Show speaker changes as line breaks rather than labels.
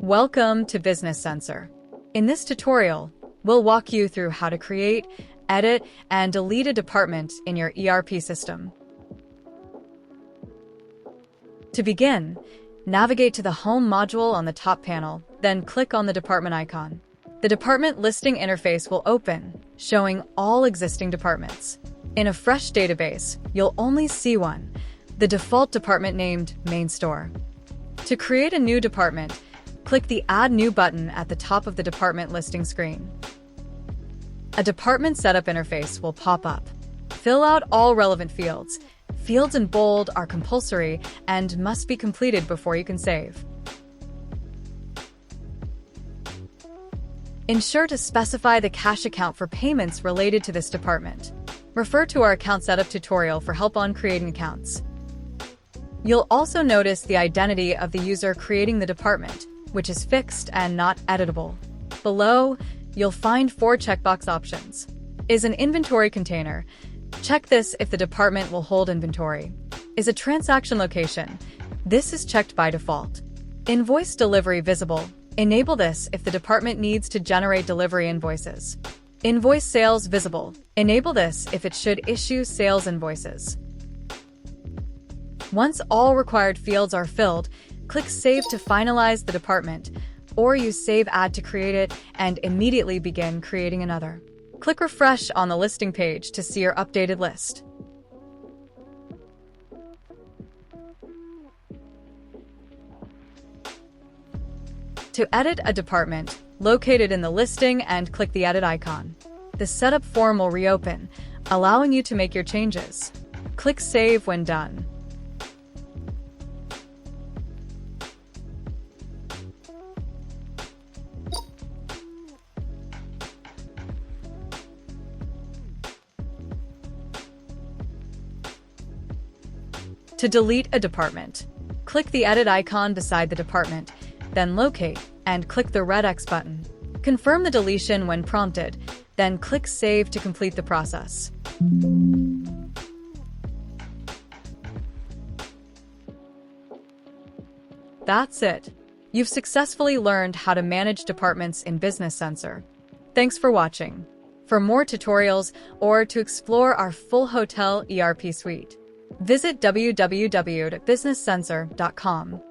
Welcome to Business Sensor. In this tutorial, we'll walk you through how to create, edit, and delete a department in your ERP system. To begin, navigate to the Home module on the top panel, then click on the department icon. The department listing interface will open, showing all existing departments. In a fresh database, you'll only see one, the default department named Main Store. To create a new department, click the Add New button at the top of the department listing screen. A department setup interface will pop up. Fill out all relevant fields. Fields in bold are compulsory and must be completed before you can save. Ensure to specify the cash account for payments related to this department. Refer to our account setup tutorial for help on creating accounts. You'll also notice the identity of the user creating the department, which is fixed and not editable. Below, you'll find 4 checkbox options. Is an inventory container? Check this if the department will hold inventory. Is a transaction location? This is checked by default. Invoice delivery visible? Enable this if the department needs to generate delivery invoices. Invoice sales visible? Enable this if it should issue sales invoices. Once all required fields are filled, click Save to finalize the department, or use Save Add to create it and immediately begin creating another. Click Refresh on the listing page to see your updated list. To edit a department, locate it in the listing and click the Edit icon. The setup form will reopen, allowing you to make your changes. Click Save when done. To delete a department, click the Edit icon beside the department, then locate and click the red X button. Confirm the deletion when prompted, then click Save to complete the process. That's it. You've successfully learned how to manage departments in Business Sensor. Thanks for watching. For more tutorials or to explore our full hotel ERP suite, visit www.businesssensor.com.